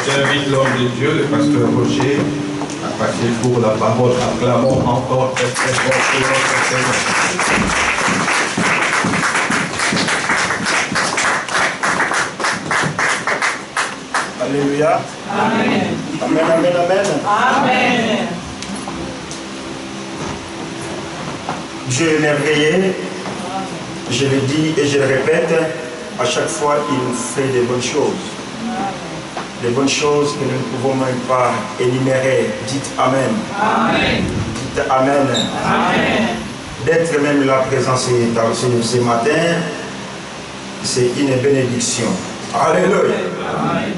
J'invite l'homme de Dieu, le pasteur Roger, à passer pour la parole. Acclamons encore très très fort pour notre Seigneur. Alléluia. Amen. Amen, amen, amen. Amen. Dieu est merveilleux. Je le dis et je le répète, à chaque fois, il nous fait des bonnes choses. Des bonnes choses que nous ne pouvons même pas énumérer. Dites Amen. Amen. Dites Amen. Amen. D'être même là présent ce matin, c'est une bénédiction. Alléluia. Amen.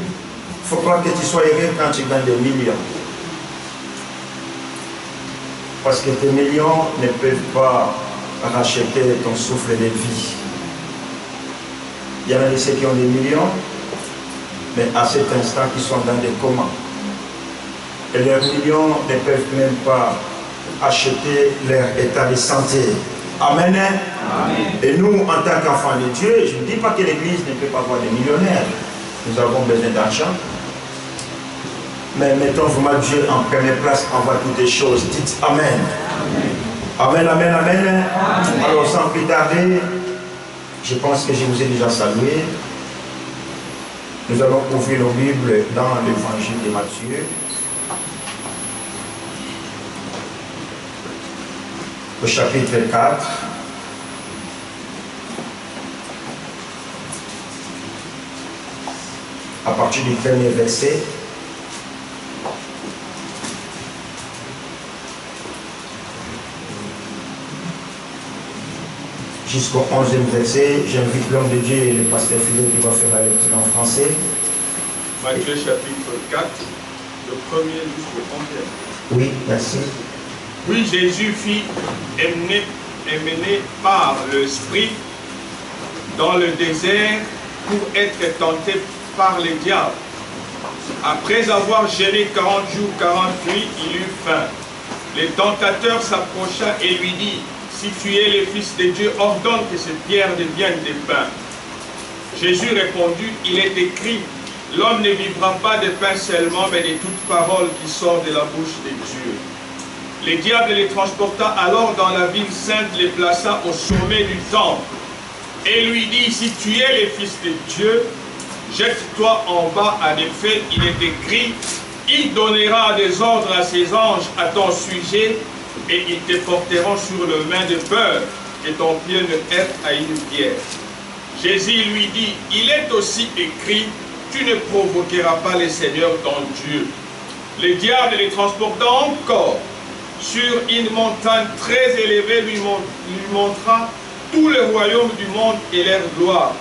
Il faut pas que tu sois heureux quand tu gagnes des millions. Parce que tes millions ne peuvent pas racheter ton souffle de vie. Il y en a de ceux qui ont des millions, mais à cet instant qui sont dans des comas. Et leurs millions ne peuvent même pas acheter leur état de santé. Amen. Amen. Et nous, en tant qu'enfants de Dieu, je ne dis pas que l'Église ne peut pas avoir des millionnaires. Nous avons besoin d'argent. Mais mettons vraiment Dieu en première place envers toutes les choses. Dites Amen. Amen, amen, amen. Amen. Alors sans plus tarder, je pense que je vous ai déjà salué. Nous allons ouvrir nos Bibles dans l'évangile de Matthieu. Au chapitre 4. À partir du premier verset. Jusqu'au 11e verset, j'invite l'homme de Dieu et le pasteur Philippe qui va faire la lecture en français. Matthieu chapitre 4, le premier jusqu'au 11e. Oui, merci. Puis Jésus fut emmené par l'Esprit dans le désert pour être tenté par les diables. Après avoir jeûné 40 jours, 40 nuits, il eut faim. Le tentateur s'approcha et lui dit: si tu es le Fils de Dieu, ordonne que ces pierres deviennent des pains. Jésus répondit: il est écrit, l'homme ne vivra pas de pain seulement, mais de toute parole qui sort de la bouche de Dieu. Le diable les transporta alors dans la ville sainte, les plaça au sommet du temple, et lui dit: si tu es le Fils de Dieu, jette-toi en bas. En effet, il est écrit, il donnera des ordres à ses anges à ton sujet, et ils te porteront sur le main de peur, que ton pied ne heurte à une pierre. Jésus lui dit: il est aussi écrit, tu ne provoqueras pas le Seigneur ton Dieu. Le diable les transporta encore sur une montagne très élevée, lui montra tout le royaume du monde et leur gloire,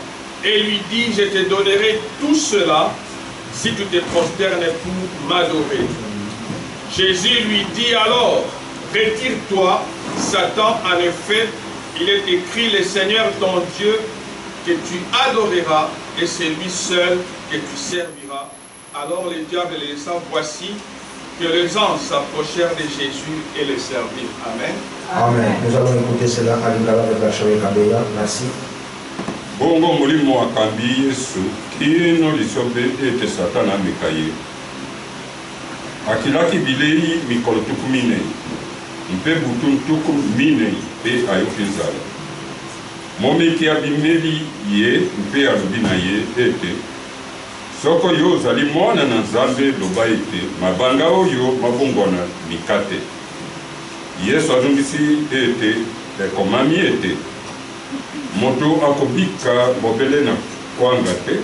et lui dit: je te donnerai tout cela si tu te prosternes pour m'adorer. Jésus lui dit alors: retire-toi, Satan, en effet, il est écrit, le Seigneur ton Dieu que tu adoreras, et c'est lui seul que tu serviras. Alors le diable les laissa. Voici que les anges s'approchèrent de Jésus et le servirent. Amen. Amen. Nous allons écouter cela à l'Ingala de Bachawe Kabeya. Merci. Bongo mulimo akambi Yesu kino lisobe ete Satana mikaye. Akilaki bilei mikolo tuku minei. Mpe butu tuku minei pe ayoki nzala. Momeki abimeli ye mpe alobi na ye ete soko yo ozali mwana na Nzambe loba ete mabanga oyo mabongwana mikate. Yesu azongisi ete ekomami ete moto akobika bobele na kwanga te,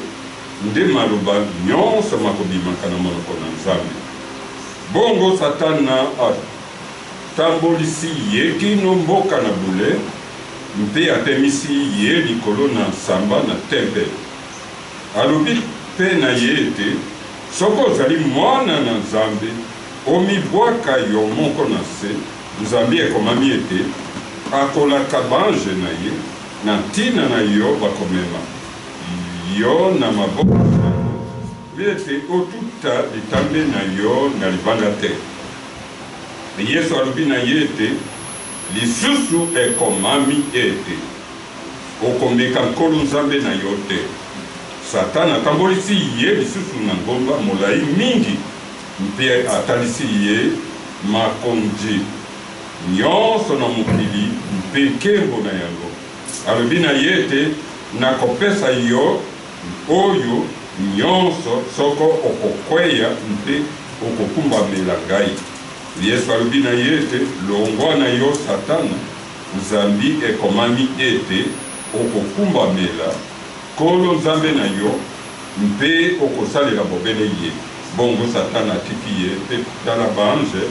nde maloba nyonso makobimaka na monoko na Nzambe. Bongo Satana atambolisi ye kino mboka na bule, mpe atemisi ye likolo na samba na tempele. Alobi mpe na ye ete soko ozali mwana na Nzambe, omibwaka yo moko na se. Nzambe ekomami ete akolaka bange na ye, na ntina na yo bakomema yo na maboko ete otuta litambe na yo na libanga te. Yesu alobi na ye ete lisusu ekomami ete okomeka nkolo Nzambe na yo te. Satan atambolisi ye lisusu na ngomba molai mingi mpe atalisi ye makonzi nyonso na mokili mpe nkembo na yango. Alobi na ye ete nakopesa yo oyo nyonso soko okokweya mpe okokumbamela ngai. Yesu alobi na ye ete longwa na yo Satana, Nzambi ekomami ete okokumbamela Nkolo Nzambe na yo mpe okosalela bobele ye. Bongo Satana atiki ye mpe tala baange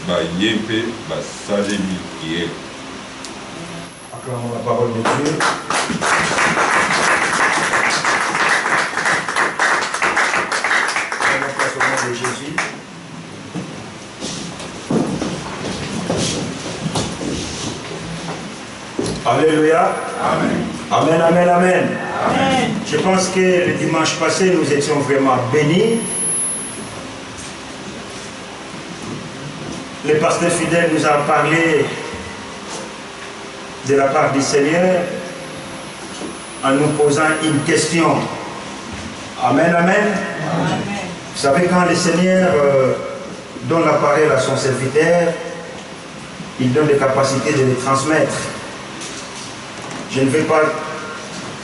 baye mpe basaleli ye. Acclamons la parole de Dieu. Prenons place au nom de Jésus. Alléluia. Amen. Amen, amen, amen. Amen. Je pense que le dimanche passé, nous étions vraiment bénis. Le pasteur fidèle nous a parlé de la part du Seigneur en nous posant une question. Amen, amen. Amen. Vous savez, quand le Seigneur donne la parole à son serviteur, il donne les capacités de les transmettre. Je ne vais pas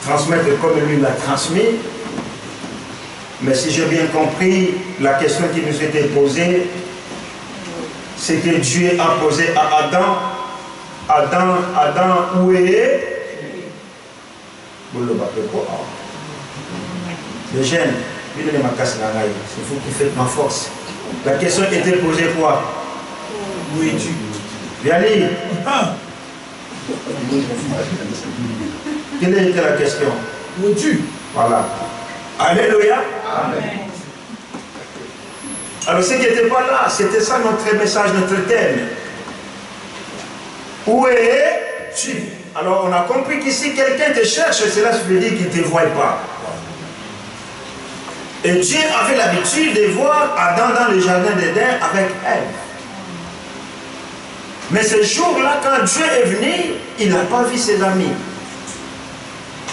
transmettre comme lui l'a transmis, mais si j'ai bien compris, la question qui nous était posée, c'est que Dieu a posé à Adam, Adam, où est les jeunes, c'est vous qui faites ma force. La question était posée quoi? Où es-tu? Viens lire. Quelle était la question? Où es-tu? Voilà. Alléluia. Amen. Alors ce qui n'était pas là, c'était ça notre message, notre thème. Où es-tu? Alors on a compris qu'ici quelqu'un te cherche, cela veut dire qu'il ne te voit pas. Et Dieu avait l'habitude de voir Adam dans le jardin d'Éden avec Ève. Mais ce jour-là, quand Dieu est venu, il n'a pas vu ses amis.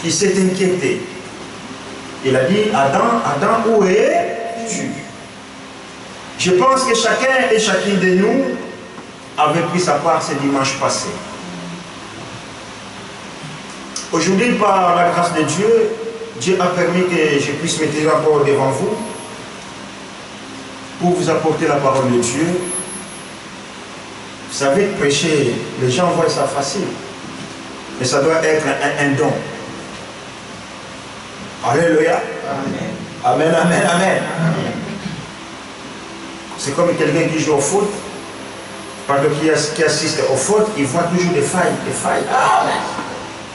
Il s'est inquiété. Il a dit, Adam, où es-tu? Je pense que chacun et chacune de nous avait pris sa part ce dimanche passé. Aujourd'hui, par la grâce de Dieu, Dieu a permis que je puisse mettre encore devant vous pour vous apporter la parole de Dieu. Vous savez, prêcher, les gens voient ça facile, mais ça doit être un don. Alléluia. Amen, amen, amen. Amen. C'est comme quelqu'un qui joue au foot, parce qui assiste au foot, il voit toujours des failles, des failles. Ah,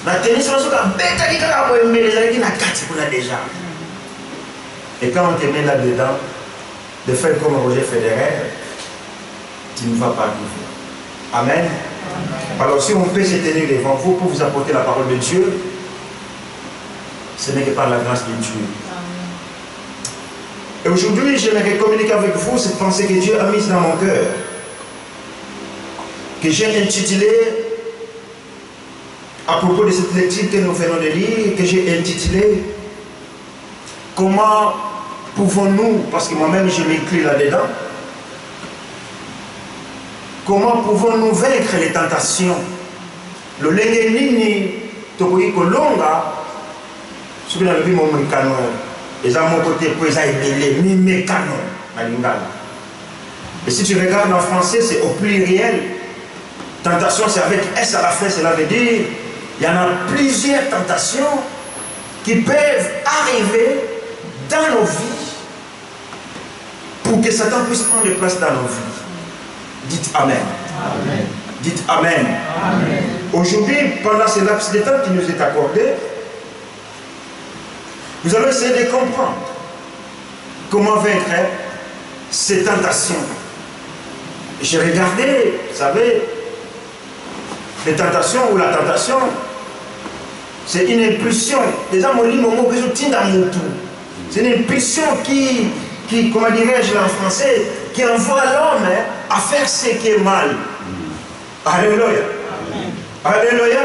la tennis, déjà. Et quand on te met là-dedans, de faire comme Roger Federer, tu ne vas pas vivre. Amen. Alors si on peut se tenir devant vous pour vous apporter la parole de Dieu, ce n'est que par la grâce de Dieu. Et aujourd'hui, j'aimerais communiquer avec vous cette pensée que Dieu a mise dans mon cœur, que j'ai intitulé, à propos de cette lecture que nous venons de lire, que j'ai intitulé « Comment pouvons-nous » parce que moi-même je m'écris là-dedans, comment pouvons-nous vaincre les tentations? Le lenge nini tokoki kolonga soki na lobi mo mekano eza mon côté po eza ebele mi mekano na lingala. Et si tu regardes en français, c'est au pluriel. Tentation, c'est avec S à la fin, cela veut dire il y en a plusieurs tentations qui peuvent arriver dans nos vies pour que Satan puisse prendre place dans nos vies. Dites Amen. Amen. Dites Amen. Amen. Aujourd'hui, pendant ce laps de temps qui nous est accordé, nous allons essayer de comprendre comment vaincre ces tentations. J'ai regardé, vous savez, les tentations ou la tentation, c'est une impulsion. C'est une impulsion qui comment dirais-je en français, qui envoie l'homme à faire ce qui est mal. Alléluia. Alléluia.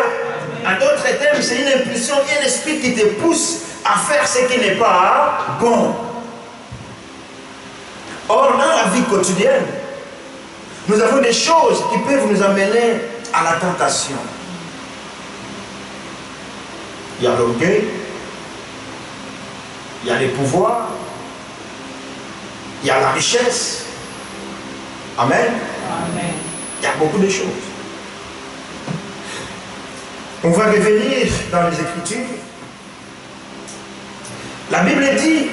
En d'autres termes, c'est une impulsion, un esprit qui te pousse à faire ce qui n'est pas bon. Or, dans la vie quotidienne, nous avons des choses qui peuvent nous amener à la tentation. Il y a l'orgueil, il y a les pouvoirs, il y a la richesse. Amen. Amen. Il y a beaucoup de choses. On va revenir dans les Écritures. La Bible dit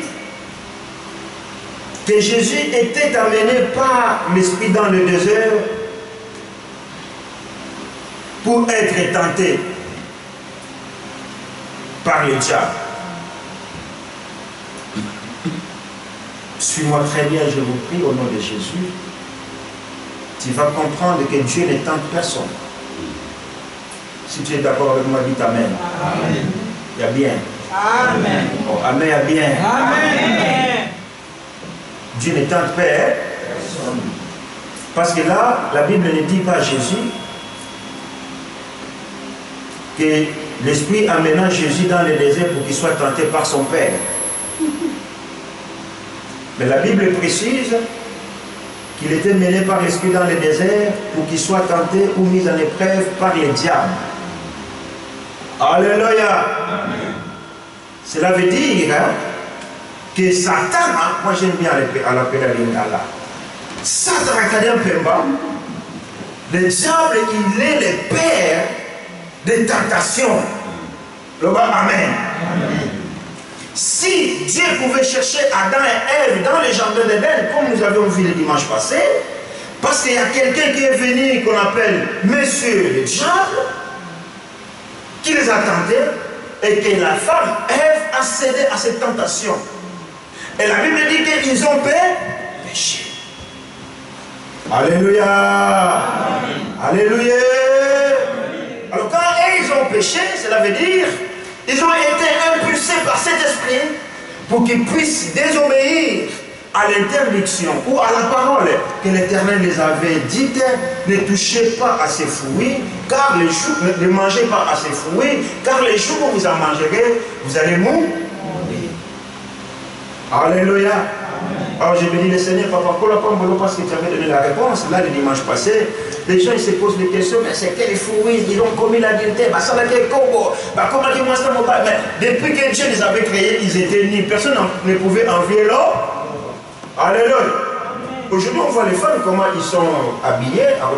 que Jésus était amené par l'Esprit dans le désert pour être tenté par le diable. Suis-moi très bien, je vous prie, au nom de Jésus. Tu vas comprendre que Dieu ne tente personne. Si tu es d'accord avec moi, dites Amen. Amen. Il y a bien. Amen. Oh, Amen, il y a bien. Amen. Dieu ne tente personne. Parce que là, la Bible ne dit pas à Jésus que l'Esprit amena Jésus dans le désert pour qu'il soit tenté par son Père. Mais la Bible précise qu'il était mené par l'Esprit dans le désert pour qu'il soit tenté ou mis en épreuve par les diables. Alléluia. Cela veut dire que Satan, moi j'aime bien l'appeler à l'Ingala. Satan a cadé un peu bas. Le diable, il est le père des tentations. Le bas, Amen. Si Dieu pouvait chercher Adam et Ève dans le jardin d'Éden, comme nous avions vu le dimanche passé, parce qu'il y a quelqu'un qui est venu, qu'on appelle Monsieur le diable, qui les a tentés, et que la femme Ève a cédé à cette tentation. Et la Bible dit qu'ils ont péché. Alléluia. Amen. Alléluia. Alors quand ils ont péché, cela veut dire ils ont été impulsés par cet esprit pour qu'ils puissent désobéir à l'interdiction ou à la parole que l'Éternel les avait dite. Ne touchez pas à ces fruits, car les jours, ne mangez pas à ces fruits, car les jours où vous en mangerez, vous allez mourir. Alléluia. Alors je me dis, le Seigneur, papa, parce que tu avais donné la réponse, là le dimanche passé, les gens ils se posent des questions, mais c'est quel fruit, ils ont commis l'adultère, ça n'a quel combo, comment ils mangent ça, mais depuis que Dieu les avait créés, ils étaient nus, personne ne pouvait envier l'eau. Alléluia. Aujourd'hui, on voit les femmes, comment ils sont habillés, ah,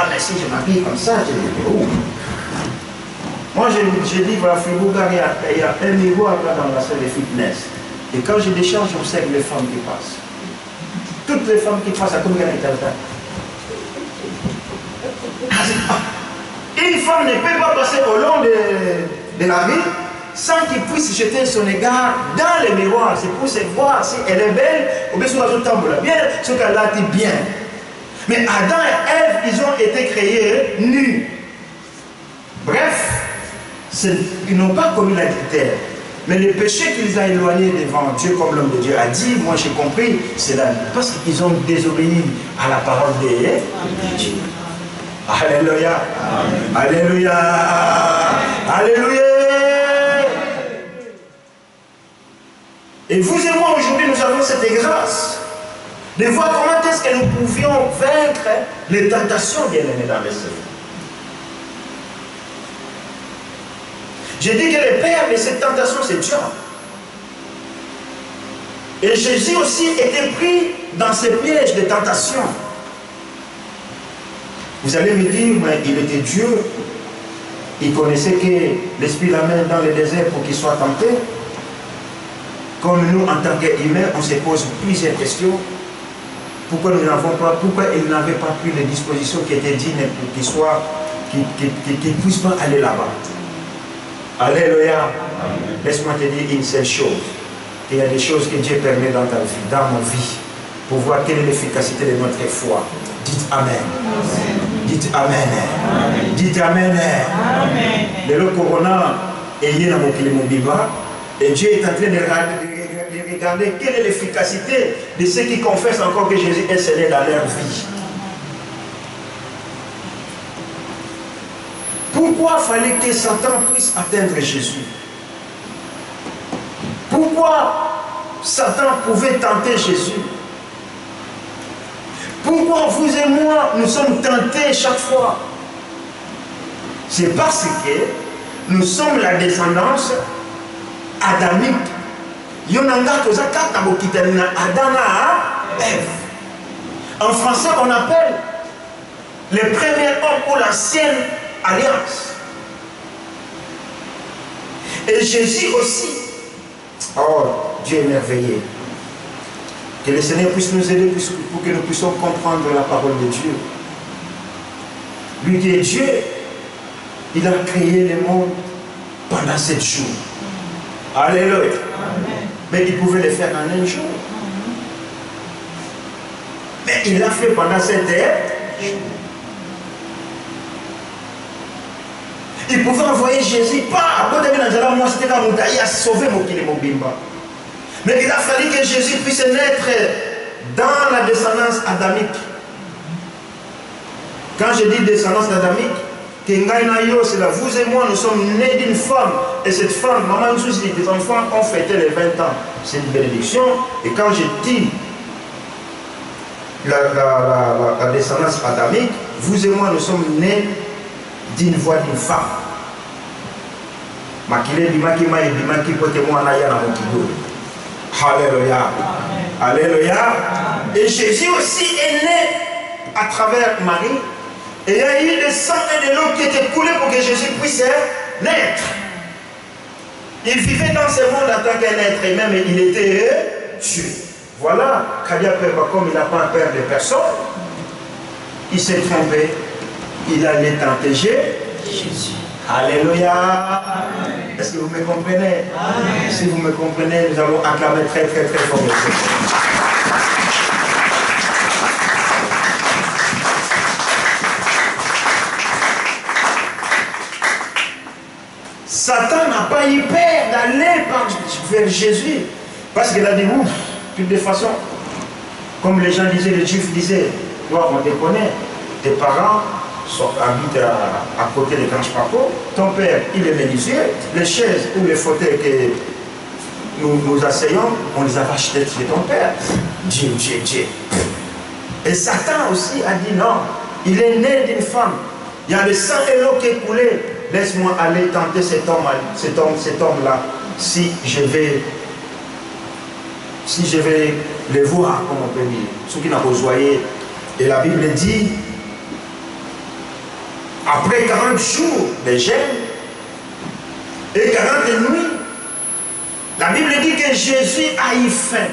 mais si je m'habille comme ça, je dis, oh. Moi, je dis, voilà, il y a un miroir là dans la salle de fitness. Et quand je décharge, j'observe les femmes qui passent. Toutes les femmes qui passent à combien de temps? Une femme ne peut pas passer au long de la vie sans qu'il puisse jeter son égard dans le miroir. C'est pour se voir si elle est belle ou bien si elle a bien, ce qu'elle a dit bien. Mais Adam et Ève, ils ont été créés nus. Bref, ils n'ont pas commis l'adultère. Mais le péché qui les a éloignés devant Dieu, comme l'homme de Dieu a dit, moi j'ai compris, c'est parce qu'ils ont désobéi à la parole de Dieu. Alléluia. Alléluia. Alléluia. Et vous et moi aujourd'hui, nous avons cette grâce de voir comment est-ce que nous pouvions vaincre les tentations bien-aimées dans le Seigneur. J'ai dit que le père de cette tentation, c'est Dieu. Et Jésus aussi était pris dans ces pièges de tentation. Vous allez me dire, mais il était Dieu. Il connaissait que l'Esprit l'amène dans le désert pour qu'il soit tenté. Comme nous, en tant qu'humains, on se pose plusieurs questions. Pourquoi nous n'avons pas, pourquoi il n'avait pas pris les dispositions qui étaient dignes pour qu'il ne puisse pas aller là-bas. Alléluia. Laisse-moi te dire une seule chose. Il y a des choses que Dieu permet dans ta vie, dans ma vie, pour voir quelle est l'efficacité de notre foi. Dites Amen. Amen. Dites Amen. Amen. Dites Amen. Amen. Le corona est lié dans mon biba et Dieu est en train de regarder quelle est l'efficacité de ceux qui confessent encore que Jésus est Seigneur dans leur vie. Pourquoi fallait que Satan puisse atteindre Jésus? Pourquoi Satan pouvait tenter Jésus? Pourquoi vous et moi, nous sommes tentés chaque fois? C'est parce que nous sommes la descendance adamique. En français, on appelle les premiers hommes pour l'ancienne alliance. Et Jésus aussi. Oh, Dieu est merveilleux. Que le Seigneur puisse nous aider pour que nous puissions comprendre la parole de Dieu. Lui qui est Dieu, il a créé le monde pendant 7 jours. Alléluia. Amen. Mais il pouvait le faire en un jour. Mais il l'a fait pendant 7 jours. Il pouvait envoyer Jésus pas. Il a sauvé mon bimba. Mais il a fallu que Jésus puisse naître dans la descendance adamique. Quand je dis descendance adamique, c'est là, vous et moi, nous sommes nés d'une femme. Et cette femme, maman nous dit, des enfants ont fêté les 20 ans. C'est une bénédiction. Et quand je dis la descendance adamique, vous et moi, nous sommes nés d'une voix d'une femme. Alléluia. Alléluia. Et Jésus aussi est né à travers Marie. Et il y a eu le sang et de l'eau qui étaient coulés pour que Jésus puisse naître. Il vivait dans ce monde en tant qu'un être et même il était Dieu. Voilà, comme il n'a pas peur de personne, il s'est trompé. Il allait tenter Jésus. Alléluia. Est-ce que vous me comprenez? Amen. Si vous me comprenez, nous allons acclamer très très très fort. Satan n'a pas eu peur d'aller vers Jésus. Parce qu'il a dit, ouf, de toute façon, comme les gens disaient, les Juifs disaient, toi on te connaît, tes parents habitent à côté des grands papos, ton père il est menuisier, les chaises ou les fauteuils que nous asseyons, on les a achetés chez ton père. Dieu. Et Satan aussi a dit non, il est né d'une femme, il y a le sang et l'eau qui est coulé. Laisse-moi aller tenter cet homme-là, si je vais le voir, comme on peut dire, ceux qui n'ont pas joyé. Et la Bible dit, après 40 jours de jeûne et 40 nuits, la Bible dit que Jésus a eu faim.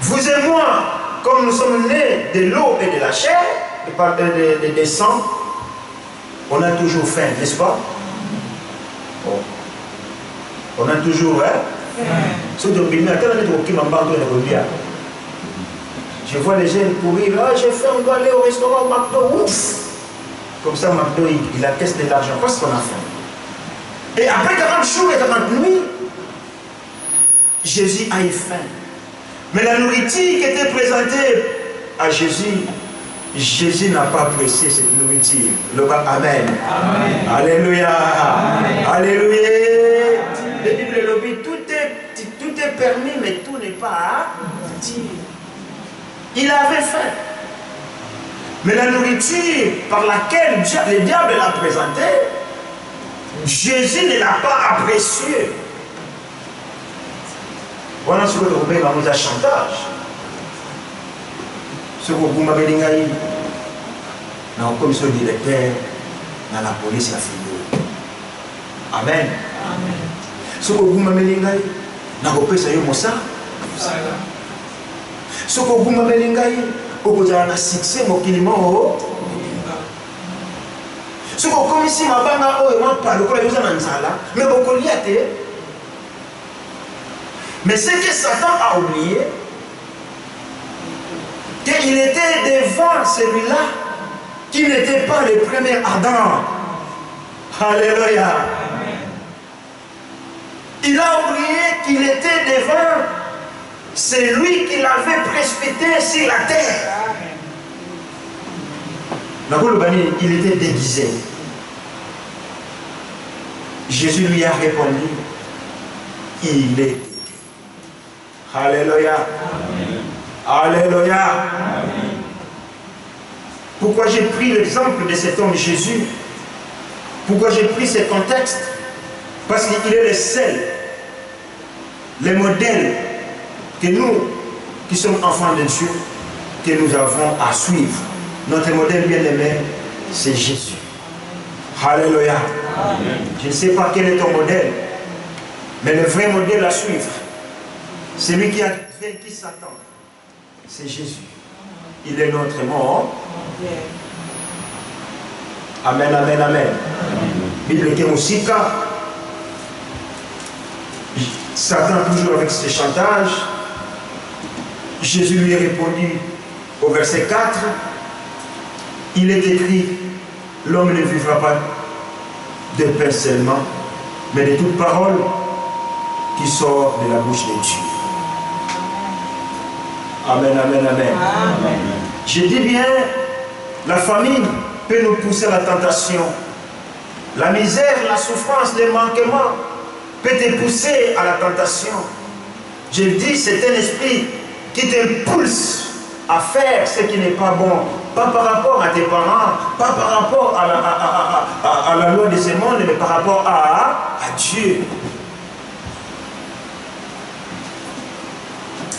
Vous et moi, comme nous sommes nés de l'eau et de la chair, et de sang, on a toujours faim, n'est-ce pas? Oh. On a toujours faim. Je vois les jeunes courir, ah, j'ai faim, on doit aller au restaurant McDo. Ouf. Comme ça, McDo, il encaisse de l'argent parce qu'on a faim. Et après 40 jours et 40 nuits, Jésus a eu faim. Mais la nourriture qui était présentée à Jésus, Jésus n'a pas apprécié cette nourriture. Le Amen. Amen. Alléluia. Amen. Alléluia. La Bible le dit, tout est permis, mais tout n'est pas utile. Il avait faim. Mais la nourriture par laquelle le diable l'a présenté, Jésus ne l'a pas apprécié. Voilà ce que le Robert nous a chantage. Ce que vous m'avez dit, dans la commission directeur, dans la police, la fille. Amen. Ce que vous m'avez dit, dans la police, il y a un ce que vous m'avez dit, au bout d'un succès, mon kilimo. Ce que comme ici, ma banga, oh, moi, pas le coup, mais beaucoup d'y a. Mais ce que Satan a oublié, qu'il était devant celui-là qui n'était pas le premier Adam. Alléluia. Il a oublié qu'il était devant celui qui l'avait précipité sur la terre. Il était déguisé. Jésus lui a répondu, il est écrit. Alléluia. Alléluia. Amen. Pourquoi j'ai pris l'exemple de cet homme Jésus? Pourquoi j'ai pris ce contexte? Parce qu'il est le seul, le modèle que nous, qui sommes enfants de Dieu, que nous avons à suivre. Notre modèle bien-aimé, c'est Jésus. Alléluia. Amen. Je ne sais pas quel est ton modèle, mais le vrai modèle à suivre, celui qui a vaincu Satan, c'est Jésus. Il est notre mort. Amen, amen, amen. Bible qui aussi Satan toujours avec ses chantages. Jésus lui a répondu au verset 4. Il est écrit, l'homme ne vivra pas de pain seulement, mais de toute parole qui sort de la bouche de Dieu. Amen, amen, amen. Amen. Je dis bien, la famine peut nous pousser à la tentation. La misère, la souffrance, le manquement peut te pousser à la tentation. Je dis, c'est un esprit qui t'impulse à faire ce qui n'est pas bon. Pas par rapport à tes parents, pas par rapport à la loi de ce monde, mais par rapport à Dieu.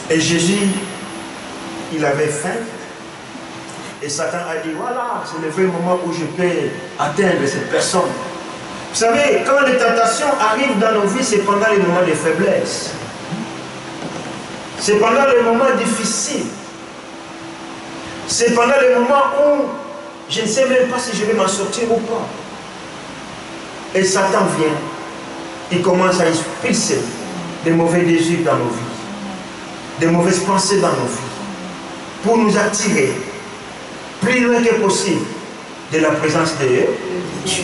Et Jésus, il avait faim. Et Satan a dit, voilà, c'est le vrai moment où je peux atteindre cette personne. Vous savez, quand les tentations arrivent dans nos vies, c'est pendant les moments de faiblesse. C'est pendant les moments difficiles. C'est pendant les moments où je ne sais même pas si je vais m'en sortir ou pas. Et Satan vient. Il commence à expulser des mauvais désirs dans nos vies. Des mauvaises pensées dans nos vies. Pour nous attirer plus loin que possible de la présence de Dieu.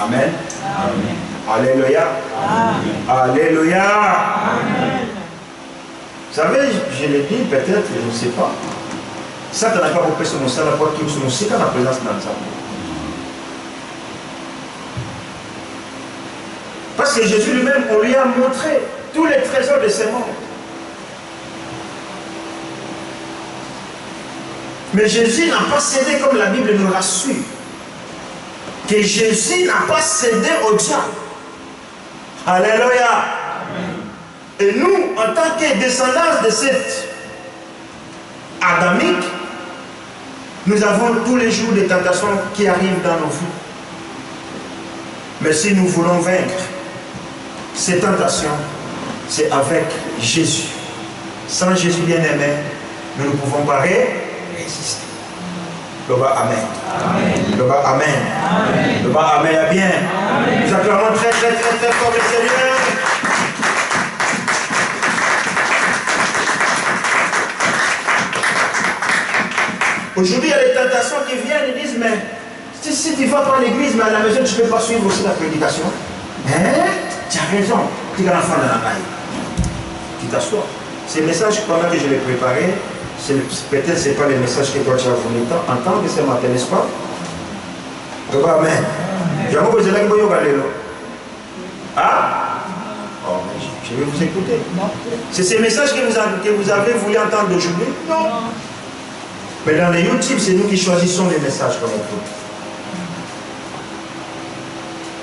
Amen. Amen. Alléluia. Amen. Alléluia. Amen. Vous savez, je l'ai dit peut-être, je ne sais pas. Ça, tu n'as pas compris sur mon sang, la porte qui sur mon sang, la présence dans ça. Parce que Jésus lui-même, on lui a montré tous les trésors de ce monde. Mais Jésus n'a pas cédé comme la Bible nous rassure. Que Jésus n'a pas cédé au diable. Alléluia. Et nous, en tant que descendants de cette adamique, nous avons tous les jours des tentations qui arrivent dans nos vies. Mais si nous voulons vaincre ces tentations, c'est avec Jésus. Sans Jésus bien-aimé, nous ne pouvons pas résister. Le bas, amen. Amen. Le bas, amen. Amen. Le bas, amen, bien. Amen. Nous acclamons très fort le Seigneur. Aujourd'hui, il y a des tentations qui viennent et disent, mais si tu vas pas à l'église, mais à la maison, tu ne peux pas suivre aussi la prédication. Hein? Tu as raison. Tu as l'enfant dans la maille. Tu t'assois. Ces messages, pendant que je les préparais, peut-être ce n'est pas les messages que toi tu as voulu entendre ce matin, n'est-ce pas? Amen. Ah? Oh, je vais vous écouter. C'est ces messages que vous avez voulu entendre aujourd'hui? Non. Mais dans les YouTube, c'est nous qui choisissons les messages qu'on écoute.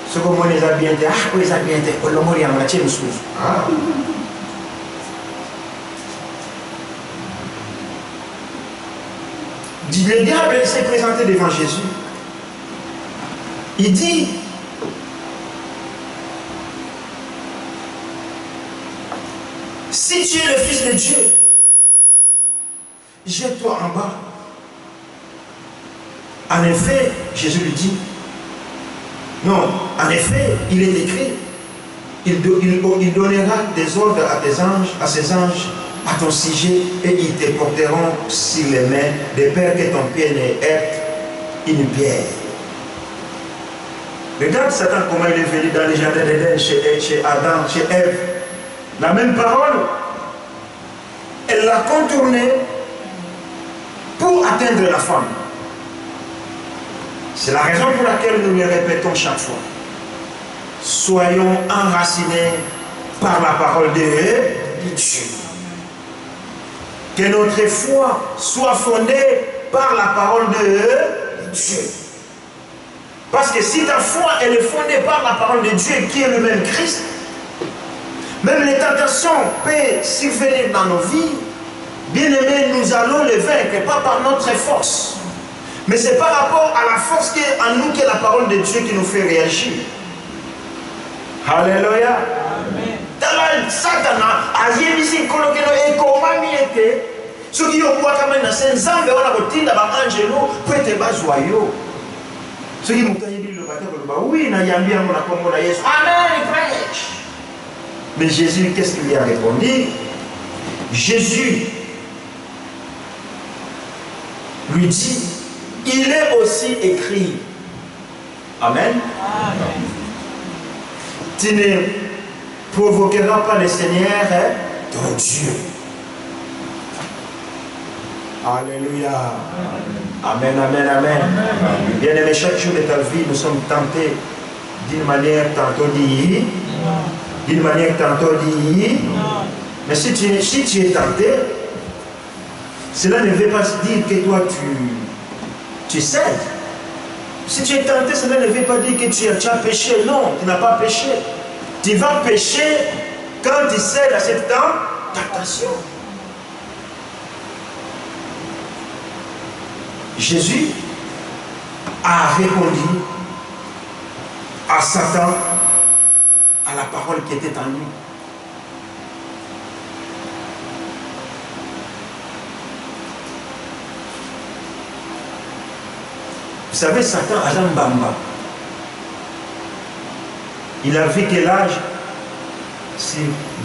Ce que moi les a bien dit, ah, les a bien dit, oh, l'homme est en matière de source. Ah. Le diable s'est présenté devant Jésus. Il dit, si tu es le Fils de Dieu, jette-toi en bas. En effet, Jésus lui dit, non, en effet, il est écrit, il donnera des ordres à tes anges, à ses anges, à ton sujet, et ils te porteront sur les mains, de peur que ton pied ne heurte une pierre. Regarde Satan comment il est venu dans les jardins d'Éden, chez Adam, chez Ève. La même parole, elle l'a contournée pour atteindre la femme. C'est la raison pour laquelle nous le répétons chaque fois. Soyons enracinés par la parole de Dieu. Que notre foi soit fondée par la parole de Dieu. Parce que si ta foi elle est fondée par la parole de Dieu qui est le même Christ, même les tentations peuvent survenir dans nos vies. Bien aimés, nous allons les vaincre, pas par notre force. Mais c'est par rapport à la force qui est en nous, qui est la parole de Dieu qui nous fait réagir. Alléluia. Amen. Satana, ayebisi kolokelo ekomami ete soki yokwaka mana se nzambe wana kotinda ba angelo po ete bazwayo. Soki moto ayebi le bateau koloba oui na yambi yango na kombo na Yesu. Amen, prêche. Mais Jésus, qu'est-ce qu'il lui a répondu? Jésus lui dit, il est aussi écrit. Amen. Amen. Tu ne provoqueras pas le Seigneur, ton Dieu. Alléluia. Amen, amen, amen. Bien aimé, chaque jour de ta vie, nous sommes tentés d'une manière tantôt dit, d'une manière tantôt dit. Mais si tu es tenté, cela ne veut pas dire que toi tu cèdes. Si tu es tenté, cela ne veut pas dire que tu as péché. Non, tu n'as pas péché. Tu vas pécher quand tu cèdes à cette tentation. Jésus a répondu à Satan, à la parole qui était en lui. Vous savez, Satan, Adam Bamba, il a vu quel âge, c'est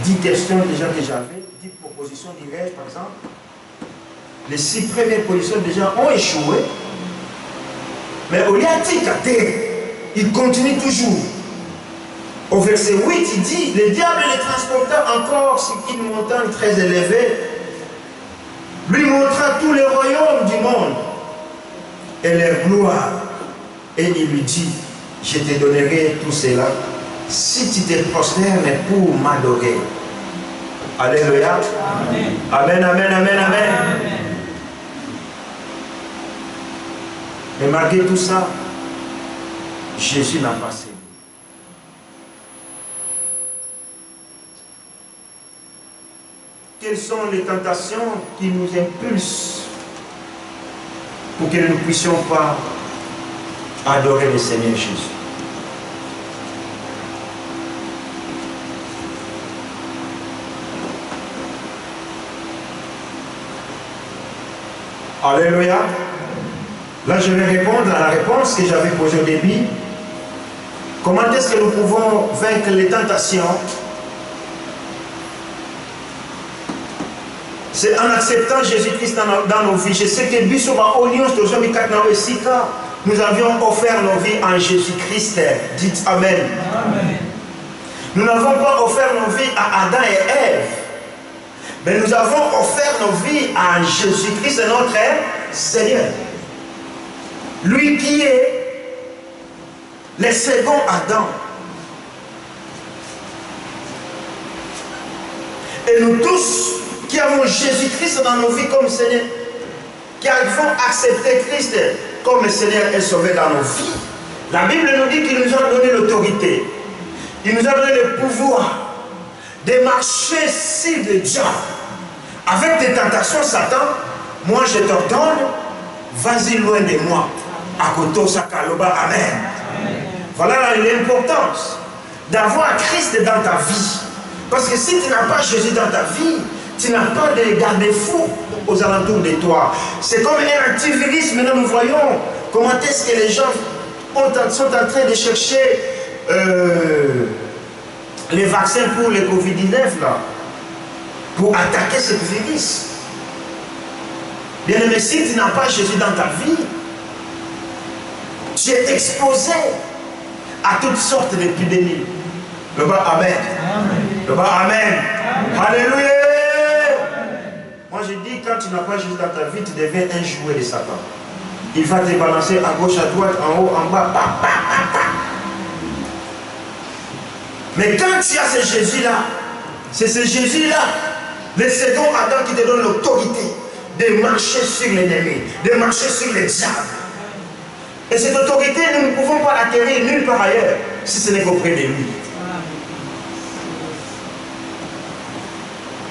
10 questions déjà que j'avais, 10 propositions dirais-je par exemple. Les 6 premières positions déjà ont échoué. Mais au lieu de il continue toujours. Au verset 8, il dit, le diable les transporta encore sur une montagne très élevée, lui montra tous les royaumes du monde et leur gloire. Et il lui dit, je te donnerai tout cela si tu te prosternes pour m'adorer. Alléluia. Amen. Amen, amen, amen, amen. Et malgré tout ça, Jésus n'a pas cédé. Quelles sont les tentations qui nous impulsent pour que nous ne puissions pas adorer le Seigneur Jésus? Alléluia. Là, je vais répondre à la réponse que j'avais posée au début. Comment est-ce que nous pouvons vaincre les tentations? C'est en acceptant Jésus-Christ dans nos vies. Je sais que nous avions offert nos vies en Jésus-Christ. Dites Amen. Amen. Nous n'avons pas offert nos vies à Adam et Ève. Mais nous avons offert nos vies à Jésus-Christ, notre Seigneur. Lui qui est le second Adam. Et nous tous qui avons Jésus-Christ dans nos vies comme Seigneur, qui avons accepté Christ comme Seigneur et Sauveur dans nos vies, la Bible nous dit qu'il nous a donné l'autorité. Il nous a donné le pouvoir de marcher sur le diable. Avec des tentations, Satan, moi je t'ordonne, vas-y loin de moi. Akoto Sakaloba, Amen. Voilà l'importance d'avoir Christ dans ta vie. Parce que si tu n'as pas Jésus dans ta vie, tu n'as pas de garde-fou aux alentours de toi. C'est comme un antivirus. Maintenant nous voyons comment est-ce que les gens sont en train de chercher les vaccins pour le Covid-19 là, pour attaquer ce virus. Bien aimé, si tu n'as pas Jésus dans ta vie, tu es exposé à toutes sortes d'épidémies. Le bas Amen. Le bas Amen. Alléluia. Moi je dis, quand tu n'as pas Jésus dans ta vie, tu deviens un jouet de Satan. Il va te balancer à gauche, à droite, en haut, en bas. Mais quand tu as ce Jésus-là, c'est ce Jésus-là, le second Adam qui te donne l'autorité de marcher sur l'ennemi, de marcher sur les diables. Et cette autorité, nous ne pouvons pas l'acquérir nulle part ailleurs si ce n'est qu'auprès de lui.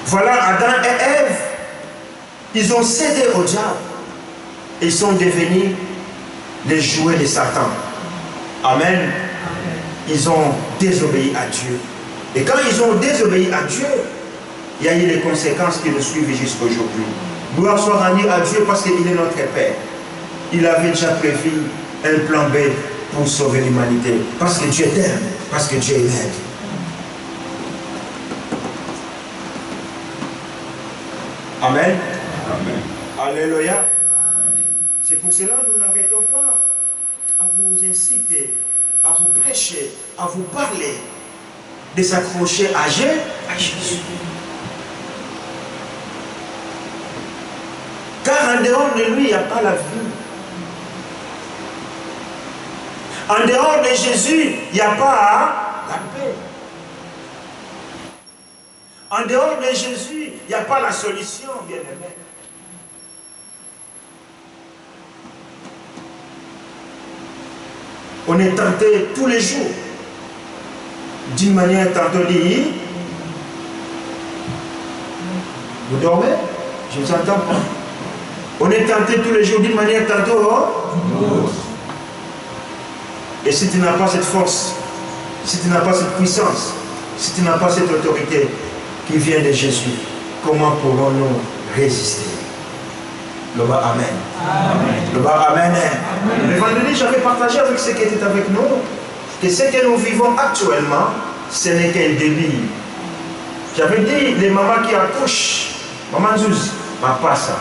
Voilà Adam et Ève. Ils ont cédé au diable. Ils sont devenus les jouets de Satan. Amen. Ils ont désobéi à Dieu. Et quand ils ont désobéi à Dieu, il y a eu les conséquences qui nous suivent jusqu'à aujourd'hui. Gloire soit rendue à Dieu parce qu'il est notre Père. Il avait déjà prévu un plan B pour sauver l'humanité. Parce que Dieu t'aime, parce que Dieu l'aide. Amen. Amen. Alléluia. C'est pour cela que nous n'arrêtons pas à vous inciter, à vous prêcher, à vous parler, de s'accrocher à Jésus. Car en dehors de lui, il n'y a pas la vie. En dehors de Jésus, il n'y a pas la paix. En dehors de Jésus, il n'y a pas la solution, bien-aimé. On est tenté tous les jours, d'une manière tantôt dit, vous dormez? Je ne vous entends pas. On est tenté tous les jours d'une manière tantôt. Et si tu n'as pas cette force, si tu n'as pas cette puissance, si tu n'as pas cette autorité qui vient de Jésus, comment pourrons-nous résister? Le bas Amen. Amen. Le bas Amen. Amen. Le vendredi, j'avais partagé avec ceux qui étaient avec nous que ce que nous vivons actuellement, ce n'est qu'un début. J'avais dit, les mamans qui accouchent, maman Zouz, papa ça,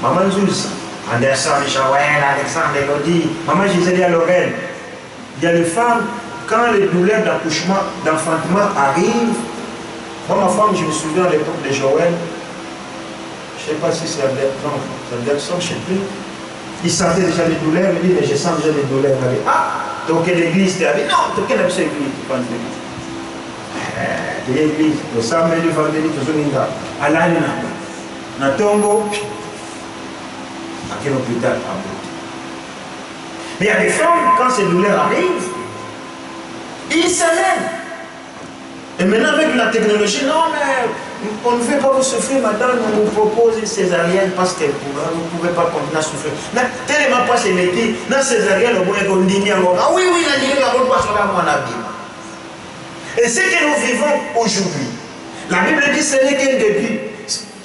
maman Zouz, Anderson, Joël, Alexandre, Elodie, maman Gisèle à Lorraine. Il y a les femmes, quand les douleurs d'accouchement, d'enfantement arrivent, moi ma femme, je me souviens à l'époque de Joël, je ne sais pas si c'est Anderson, je ne sais plus. Il sentait déjà les douleurs, il dit, mais je sens déjà les douleurs. Il dit, ah, tu as l'église, tu as dit, non, tu as l'église, tu as l'église. Le samedi, le vendredi, tu as l'église. À l'année, dans le tombeau, à quel hôpital? Mais il y a des femmes, quand ces douleurs arrivent, ils s'amènent. Et maintenant, avec la technologie, non, mais on ne veut pas vous souffrir, madame, on vous propose une césarienne parce que vous ne pouvez pas continuer à souffrir. Mais tellement pas c'est métier, dans la césarienne, on va dire, ah oui, oui, la dignité, on va passer là, mon avis. Et ce que nous vivons aujourd'hui, la Bible dit ce n'est qu'un début.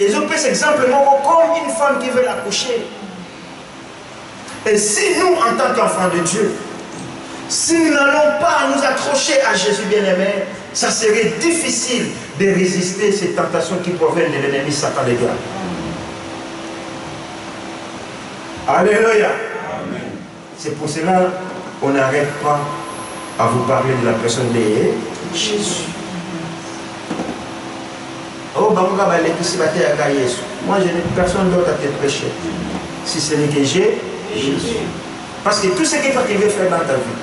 Et on peut simplement comme une femme qui veut l'accoucher. Et si nous, en tant qu'enfants de Dieu, si nous n'allons pas nous accrocher à Jésus bien-aimé, ça serait difficile de résister ces tentations qui proviennent de l'ennemi Satan les gars. Alléluia. C'est pour cela qu'on n'arrête pas à vous parler de la personne de Jésus. Oh, moi je n'ai personne d'autre à te prêcher. Si ce n'est que Jésus. Parce que tout ce que tu veux faire dans ta vie,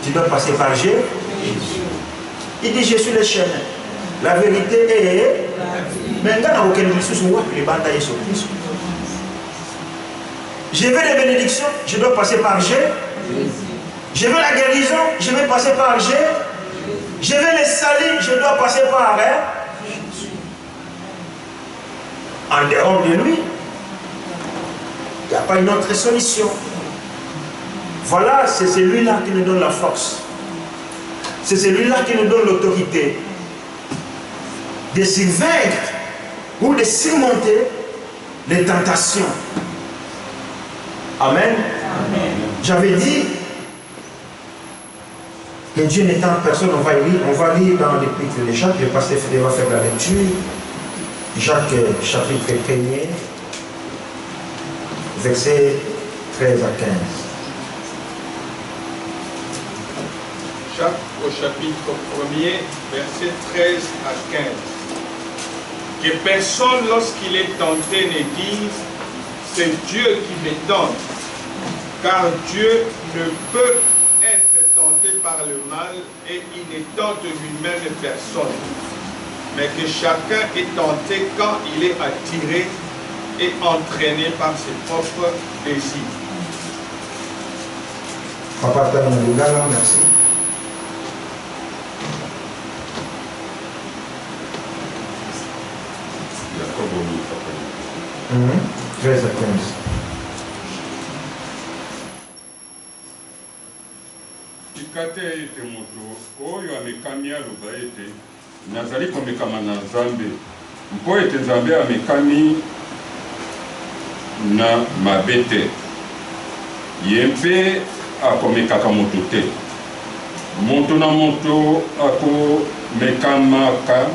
tu dois passer par Jésus. Il dit, je suis le chemin. La vérité est... Mais dans aucune ressource, les batailles sont plus. Je veux les bénédictions, je dois passer par Jésus. Je veux la guérison, je vais passer par Jésus. Je veux les salir, je dois passer par Jésus. En dehors de lui, il n'y a pas une autre solution. Voilà, c'est celui-là qui nous donne la force. C'est celui-là qui nous donne l'autorité de s'y vaincre ou de surmonter les tentations. Amen. Amen. J'avais dit que Dieu n'étant personne, on va lire dans l'épître de Jacques, le pasteur Frédéric va faire la lecture. Jacques chapitre 1er, versets 13 à 15. Jacques au chapitre 1er, versets 13 à 15. Que personne, lorsqu'il est tenté, ne dise, c'est Dieu qui me tente. Car Dieu ne peut être tenté par le mal et il ne tente lui-même personne, mais que chacun est tenté quand il est attiré et entraîné par ses propres désirs. Papa, t'as mon regard, merci. Jacob 13 à 15. Tikate ete moto oyo amekami aloba ete nazali komekama na Nzambe mpo ete Nzambe amekami na mabe te ye mpe akomekaka moto te moto na moto akomekamaka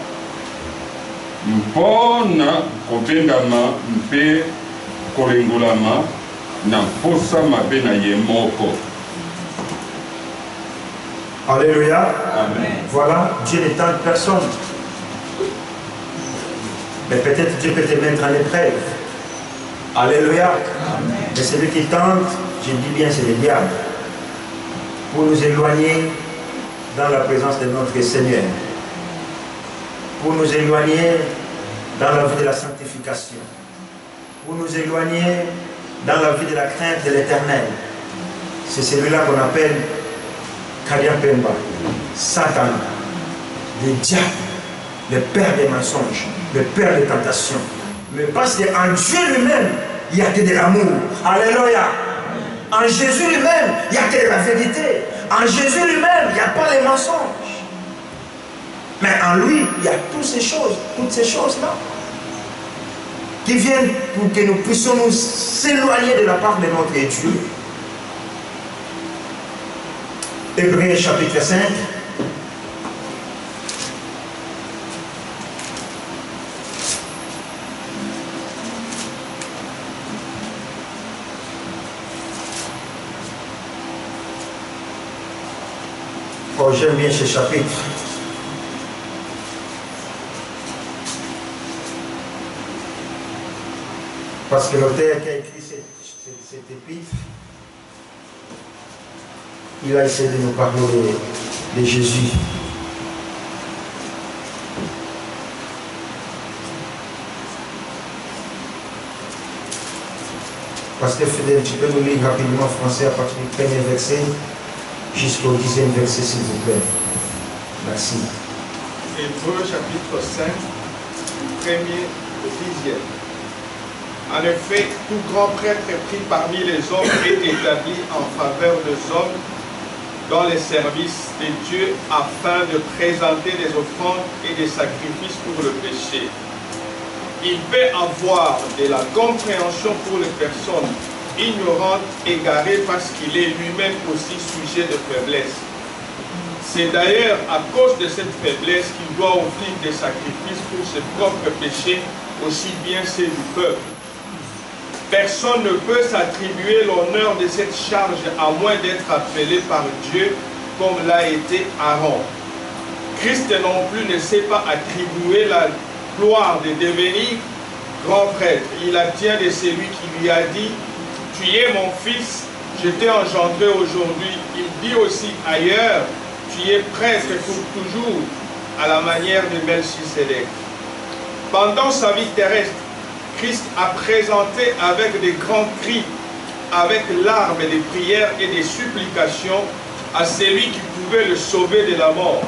mpona kobendama mpe kolengolama na mposa mabe na ye moko. Alléluia. Amen. Voilà, Dieu ne tente personne. Mais peut-être Dieu peut te mettre en épreuve. Alléluia. Amen. Mais celui qui tente, je dis bien, c'est le diable. Pour nous éloigner dans la présence de notre Seigneur. Pour nous éloigner dans la vie de la sanctification. Pour nous éloigner dans la vie de la crainte de l'Éternel. C'est celui-là qu'on appelle Kadiapemba, Satan, le diable, le père des mensonges, le père des tentations. Mais parce qu'en Dieu lui-même, il n'y a que de l'amour. Alléluia. En Jésus lui-même, il n'y a que de la vérité. En Jésus lui-même, il n'y a pas les mensonges. Mais en lui, il y a toutes ces choses-là, qui viennent pour que nous puissions nous s'éloigner de la part de notre Dieu. Hébreux chapitre 5. Oh, j'aime bien ce chapitre. Parce que l'auteur qui a écrit cette épître, il a essayé de nous parler de Jésus. Pasteur Fidèle, tu peux nous lire rapidement en français à partir du premier verset jusqu'au 10e verset, s'il vous plaît. Merci. Hébreux chapitre 5, du 1er au 10e. En effet, tout grand prêtre pris parmi les hommes est établi en faveur des hommes dans les services de Dieu afin de présenter des offrandes et des sacrifices pour le péché. Il peut avoir de la compréhension pour les personnes ignorantes, égarées, parce qu'il est lui-même aussi sujet de faiblesse. C'est d'ailleurs à cause de cette faiblesse qu'il doit offrir des sacrifices pour ses propres péchés, aussi bien ceux du peuple. Personne ne peut s'attribuer l'honneur de cette charge à moins d'être appelé par Dieu comme l'a été Aaron. Christ non plus ne s'est pas attribué la gloire de devenir grand prêtre. Il obtient de celui qui lui a dit « Tu es mon fils, je t'ai engendré aujourd'hui ». Il dit aussi ailleurs « Tu es prêtre pour toujours » à la manière de Melchisédek. Pendant sa vie terrestre, Christ a présenté avec des grands cris, avec larmes, des prières et des supplications à celui qui pouvait le sauver de la mort.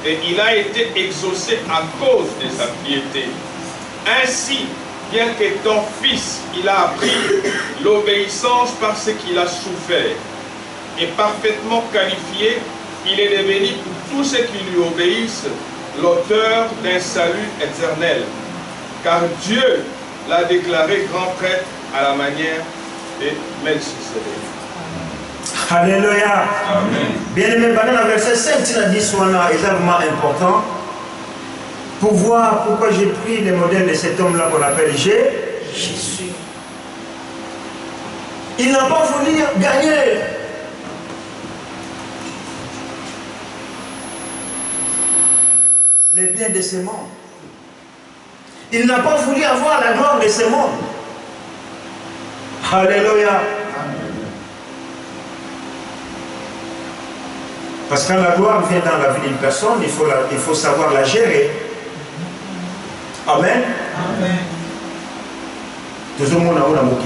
Et il a été exaucé à cause de sa piété. Ainsi, bien qu'étant fils, il a appris l'obéissance parce qu'il a souffert. Et parfaitement qualifié, il est devenu pour tous ceux qui lui obéissent l'auteur d'un salut éternel. Car Dieu l'a déclaré grand prêtre à la manière de Melchisédek. Alléluia. Bien-aimé, dans le verset 5, il a dit soit extrêmement important pour voir pourquoi j'ai pris le modèle de cet homme-là qu'on appelle Jésus. Il n'a pas voulu gagner les biens de ce monde. Il n'a pas voulu avoir la gloire de ce monde. Alléluia. Parce que quand la gloire vient dans la vie d'une personne, il faut savoir la gérer. Amen. Amen. Tout le monde a un mot.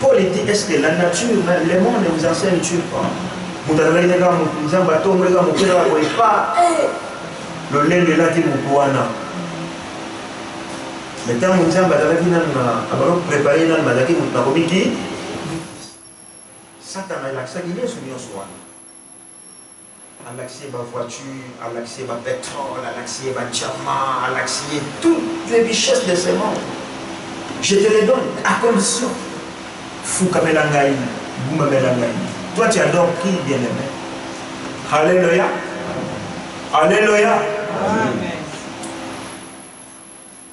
Paul dit, est-ce que la nature, le monde ne vous enseigne-tu pas? Vous avez dit, vous avez pas. Le lait de la qui vous poana. Maintenant, vous avez préparé dans le madaki, vous avez dit, Satan a l'accès à soi. À l'accès à la voiture, à l'accès à la pétrole, à l'accès à la diamant, à l'accès à toutes les richesses de ce monde. Je te les donne à condition. Fou kamelangaï, boumamelangaï. Toi tu adores qui, bien-aimé? Alléluia. Alléluia. Amen.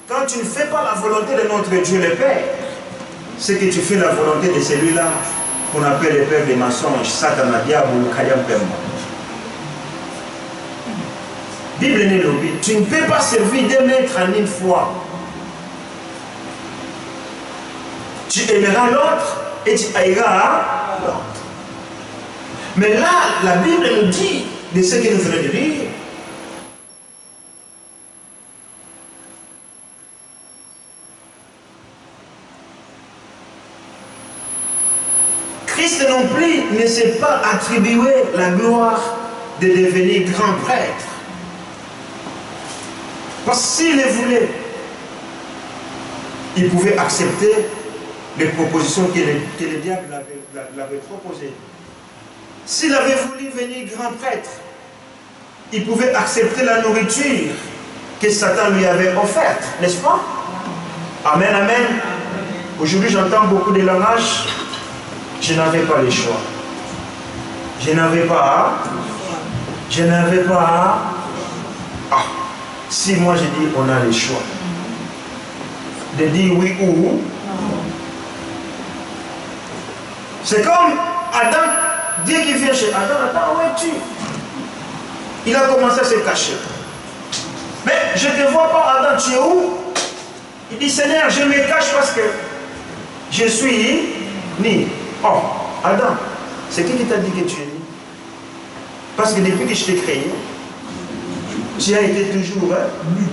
Quand tu ne fais pas la volonté de notre Dieu le Père, c'est que tu fais la volonté de celui-là qu'on appelle le père des mensonges, Satan, diable ou Kayam Pemba. Bible n'est lobby. Tu ne peux pas servir deux maîtres en une fois. Tu aimeras l'autre et tu haïras l'autre. Mais là, la Bible nous dit de ce que nous venons de lire. Christ non plus ne s'est pas attribué la gloire de devenir grand prêtre. Parce que s'il le voulait, il pouvait accepter les propositions que le diable l'avait proposées. S'il avait voulu venir grand prêtre, il pouvait accepter la nourriture que Satan lui avait offerte, n'est-ce pas? Amen, amen. Aujourd'hui, j'entends beaucoup de langages. Je n'avais pas le choix. Je n'avais pas. Ah, si moi je dis on a le choix de dire oui ou. C'est comme Adam, Dieu qui vient chez Adam, Adam, où es-tu? Il a commencé à se cacher. Mais je ne te vois pas, Adam, tu es où? Il dit, Seigneur, je me cache parce que je suis né. Oh, Adam, c'est qui t'a dit que tu es né? Parce que depuis que je t'ai créé, tu as été toujours nu.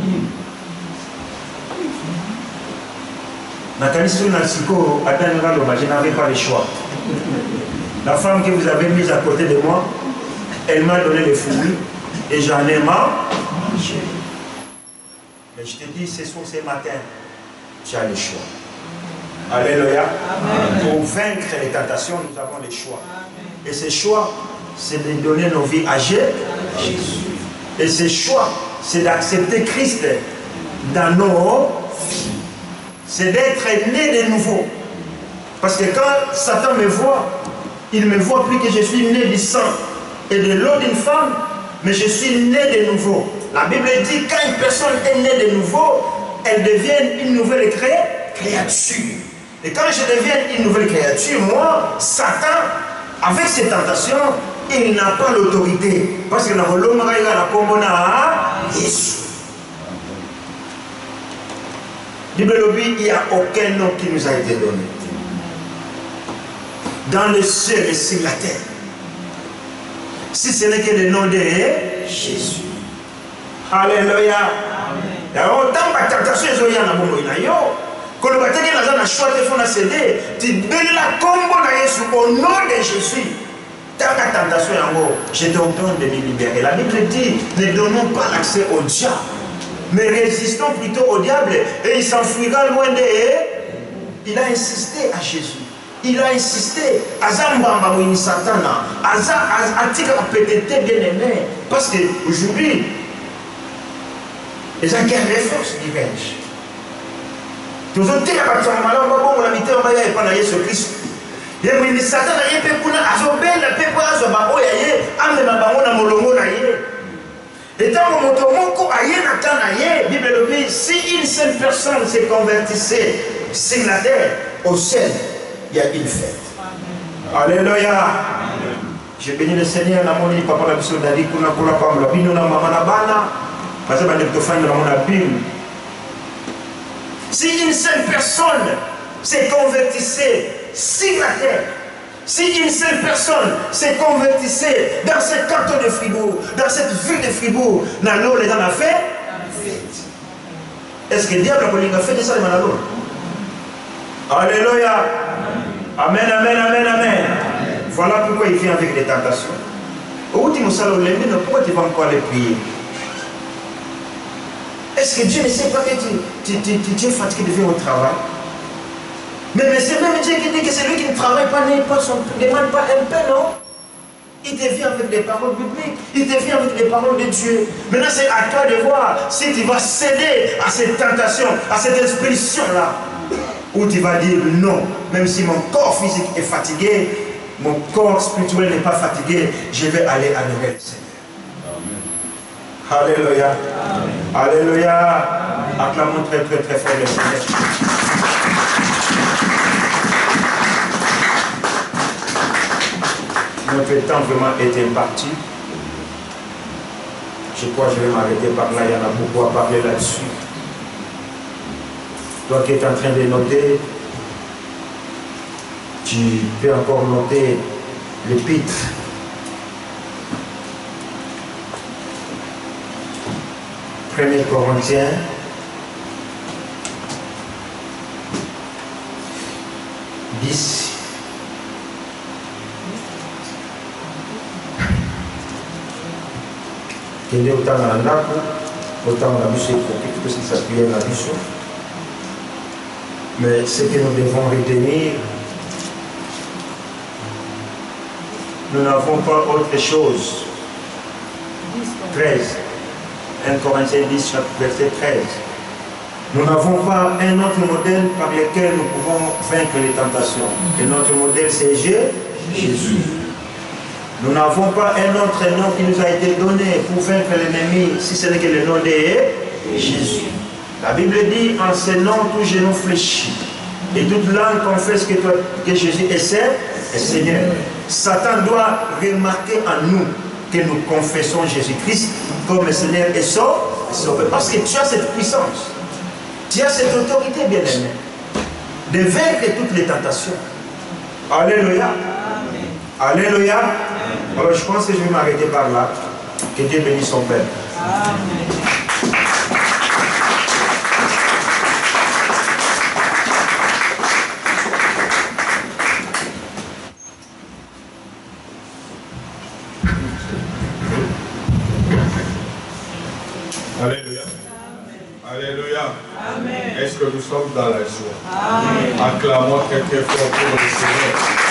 Je n'avais pas le choix. La femme que vous avez mise à côté de moi, elle m'a donné les fruits et j'en ai mangé. Mais je te dis, ce matin, tu as le choix. Alléluia. Pour vaincre les tentations, nous avons le choix. Et ce choix, c'est de donner nos vies à Jésus. Et ce choix, c'est d'accepter Christ dans nos vies. C'est d'être né de nouveau. Parce que quand Satan me voit, il ne me voit plus que je suis né du sang et de l'eau d'une femme, mais je suis né de nouveau. La Bible dit quand une personne est née de nouveau, elle devient une nouvelle créature. Et quand je deviens une nouvelle créature, moi, Satan, avec ses tentations, il n'a pas l'autorité. Parce que dans l'homme, il y a la commona Jésus. Il n'y a aucun nom qui nous a été donné. Dans le ciel et sur la terre. Si ce n'est que le nom de Jésus. Alléluia. Il y a autant de tentations qui sont là. Quand on va te dire que la choix de faire céder, tu donnes la combo au nom de Jésus. Tant que tentation en haut, je te ordonne de me libérer. La Bible dit, ne donnons pas l'accès au diable, mais résistons plutôt au diable et il s'enfuira loin de eux. Il a insisté à Jésus. Il a insisté. Azambamba ou Satana. Atika peut-être bien aimé. Parce qu'aujourd'hui, les gens qui ont les forces divergent. Tous les gens qui ont malheur, la mité, on va y aller pendant Jésus Christ. Il y a un Satan qui a fait un azobel, la paix pour azoba, oyaye, amena bangona molongo na ye. Et tant que motomoko aye na tanaye, Bible dit, si une seule personne se convertissait sur la terre, au ciel, il y a une fête. Alléluia. Je bénis le Seigneur, na moni papa la biso dadi kuna kula pamla bino na mama na bana, parce que bande tofanya na mona Bible. Si une seule personne se convertissait sur la terre, Si une seule personne s'est convertissée dans ce canton de Fribourg, dans cette ville de Fribourg, Nalo les gens a fait. Est-ce que le diable a fait ça de Nalo? Alléluia. Amen, amen, amen, amen. Voilà pourquoi il vient avec des tentations. Pourquoi tu vas encore aller prier? Est-ce que Dieu ne sait pas que tu es fatigué de faire au travail? Mais c'est même Dieu qui dit que celui qui ne travaille pas ne demande pas un peu, non? Il te vient avec des paroles bibliques, il te vient avec des paroles de Dieu. Maintenant, c'est à toi de voir si tu vas céder à cette tentation, à cette expulsion-là. Ou tu vas dire non, même si mon corps physique est fatigué, mon corps spirituel n'est pas fatigué, je vais aller adorer le Seigneur. Amen. Alléluia. Amen. Alléluia. Acclamons très très très fort le Seigneur. Notre temps vraiment était parti. Je crois que je vais m'arrêter par là, il y en a beaucoup à parler là-dessus. Toi qui es en train de noter, tu peux encore noter l'épître. Premier Corinthiens, (10). Il y a autant dans la autant dans la bouche que si ça s'appuie dans la bouche. Mais ce que nous devons retenir, nous n'avons pas autre chose. 13. 1 Corinthiens 10, verset 13. Nous n'avons pas un autre modèle par lequel nous pouvons vaincre les tentations. Et notre modèle, c'est Jésus. Nous n'avons pas un autre nom qui nous a été donné pour vaincre l'ennemi, si ce n'est que le nom de Jésus. La Bible dit, en ce nom, tout genou fléchit. Et toute langue confesse que Jésus est Seigneur. Satan doit remarquer en nous que nous confessons Jésus-Christ comme Seigneur et Sauveur. Parce que tu as cette puissance. Tu as cette autorité, bien-aimé, de vaincre toutes les tentations. Alléluia. Alléluia. Alors je pense que je vais m'arrêter par là. Que Dieu bénisse son Père. Amen. Alléluia. Alléluia. Amen. Est-ce que nous sommes dans la joie? Amen. Acclamons très très fort pour le Seigneur.